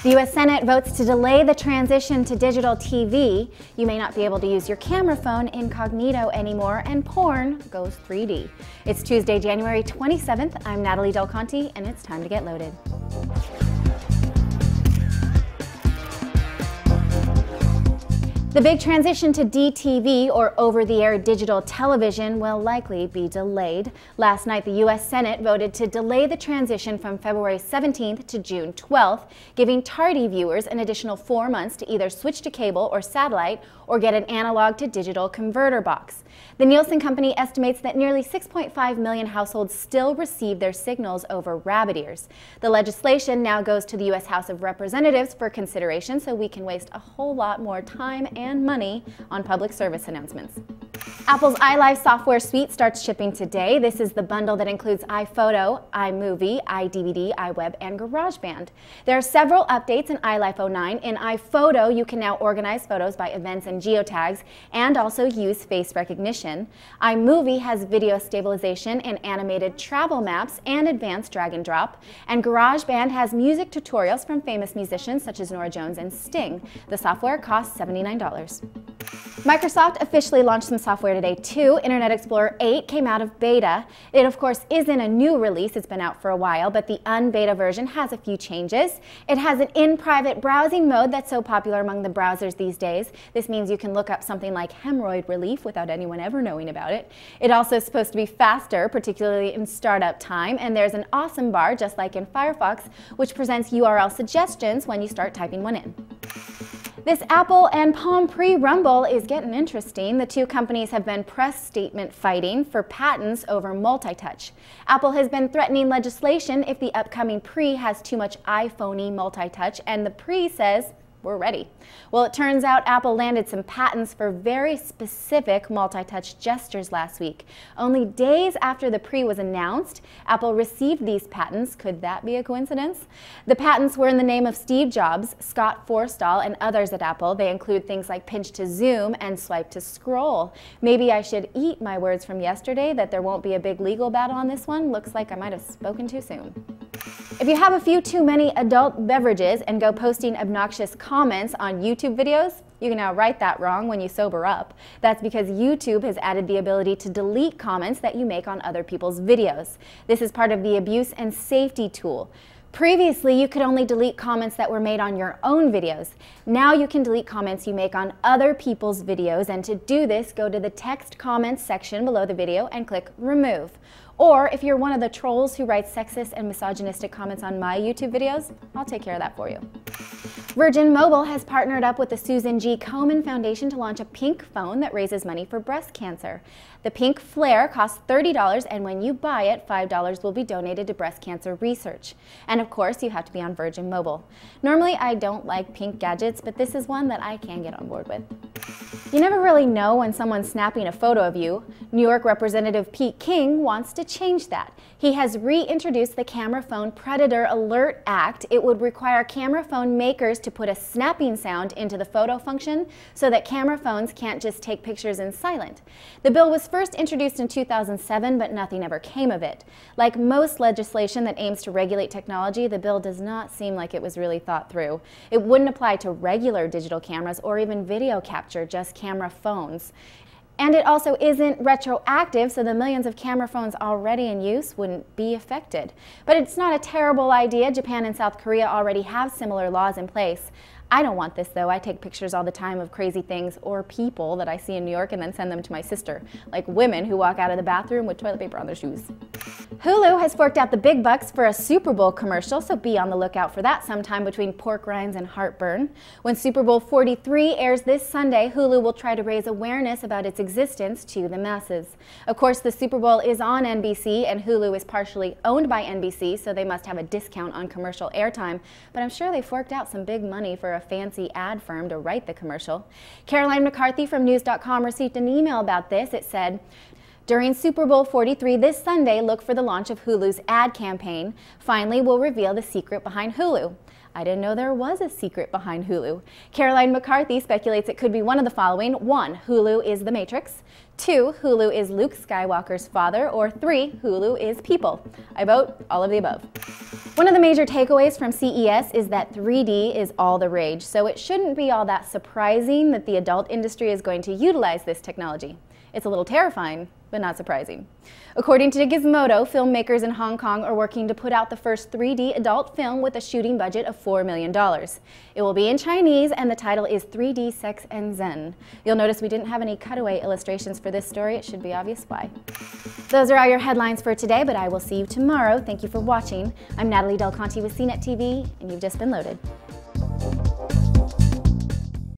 The U.S. Senate votes to delay the transition to digital TV. You may not be able to use your camera phone incognito anymore, and porn goes 3D. It's Tuesday, January 27th. I'm Natalie Del Conte, and it's time to get loaded. The big transition to DTV, or over-the-air digital television, will likely be delayed. Last night, the U.S. Senate voted to delay the transition from February 17th to June 12th, giving tardy viewers an additional 4 months to either switch to cable or satellite or get an analog to digital converter box. The Nielsen Company estimates that nearly 6.5 million households still receive their signals over rabbit ears. The legislation now goes to the U.S. House of Representatives for consideration, so we can waste a whole lot more time and money on public service announcements. Apple's iLife software suite starts shipping today. This is the bundle that includes iPhoto, iMovie, iDVD, iWeb, and GarageBand. There are several updates in iLife 09. In iPhoto, you can now organize photos by events and geotags and also use face recognition. iMovie has video stabilization and animated travel maps and advanced drag and drop. And GarageBand has music tutorials from famous musicians such as Norah Jones and Sting. The software costs $79. Microsoft officially launched some software today too. Internet Explorer 8 came out of beta. It of course isn't a new release, it's been out for a while, but the unbeta version has a few changes. It has an in-private browsing mode that's so popular among the browsers these days. This means you can look up something like hemorrhoid relief without anyone ever knowing about it. It also is supposed to be faster, particularly in startup time, and there's an awesome bar just like in Firefox, which presents URL suggestions when you start typing one in. This Apple and Palm pre-rumble is getting interesting. The two companies have been press statement fighting for patents over multi-touch. Apple has been threatening legislation if the upcoming pre has too much iPhone-y multi-touch, and the pre says, we're ready. Well, it turns out Apple landed some patents for very specific multi-touch gestures last week. Only days after the pre was announced, Apple received these patents. Could that be a coincidence? The patents were in the name of Steve Jobs, Scott Forstall, and others at Apple. They include things like pinch to zoom and swipe to scroll. Maybe I should eat my words from yesterday that there won't be a big legal battle on this one. Looks like I might have spoken too soon. If you have a few too many adult beverages and go posting obnoxious comments on YouTube videos, you can now right that wrong when you sober up. That's because YouTube has added the ability to delete comments that you make on other people's videos. This is part of the abuse and safety tool. Previously, you could only delete comments that were made on your own videos. Now you can delete comments you make on other people's videos, and to do this, go to the text comments section below the video and click Remove. Or if you're one of the trolls who writes sexist and misogynistic comments on my YouTube videos, I'll take care of that for you. Virgin Mobile has partnered up with the Susan G. Komen Foundation to launch a pink phone that raises money for breast cancer. The pink Flare costs $30, and when you buy it, $5 will be donated to breast cancer research. And of course, you have to be on Virgin Mobile. Normally, I don't like pink gadgets, but this is one that I can get on board with. You never really know when someone's snapping a photo of you. New York Representative Pete King wants to change that. He has reintroduced the Camera Phone Predator Alert Act. It would require camera phone makers to put a snapping sound into the photo function so that camera phones can't just take pictures in silent. The bill was first introduced in 2007, but nothing ever came of it. Like most legislation that aims to regulate technology, the bill does not seem like it was really thought through. It wouldn't apply to regular digital cameras or even video capture, just camera phones. And it also isn't retroactive, so the millions of camera phones already in use wouldn't be affected. But it's not a terrible idea. Japan and South Korea already have similar laws in place. I don't want this though. I take pictures all the time of crazy things or people that I see in New York and then send them to my sister, like women who walk out of the bathroom with toilet paper on their shoes. Hulu has forked out the big bucks for a Super Bowl commercial, so be on the lookout for that sometime between pork rinds and heartburn. When Super Bowl 43 airs this Sunday, Hulu will try to raise awareness about its existence to the masses. Of course, the Super Bowl is on NBC, and Hulu is partially owned by NBC, so they must have a discount on commercial airtime, but I'm sure they forked out some big money for a fancy ad firm to write the commercial. Caroline McCarthy from News.com received an email about this. It said, during Super Bowl 43 this Sunday, look for the launch of Hulu's ad campaign. Finally, we'll reveal the secret behind Hulu. I didn't know there was a secret behind Hulu. Caroline McCarthy speculates it could be one of the following. 1. Hulu is The Matrix. 2. Hulu is Luke Skywalker's father. Or 3. Hulu is people. I vote all of the above. One of the major takeaways from CES is that 3D is all the rage, so it shouldn't be all that surprising that the adult industry is going to utilize this technology. It's a little terrifying, but not surprising. According to Gizmodo, filmmakers in Hong Kong are working to put out the first 3D adult film with a shooting budget of $4 million. It will be in Chinese, and the title is 3D Sex and Zen. You'll notice we didn't have any cutaway illustrations for this story. It should be obvious why. Those are all your headlines for today, but I will see you tomorrow. Thank you for watching. I'm Natalie Del Conte with CNET TV, and you've just been loaded.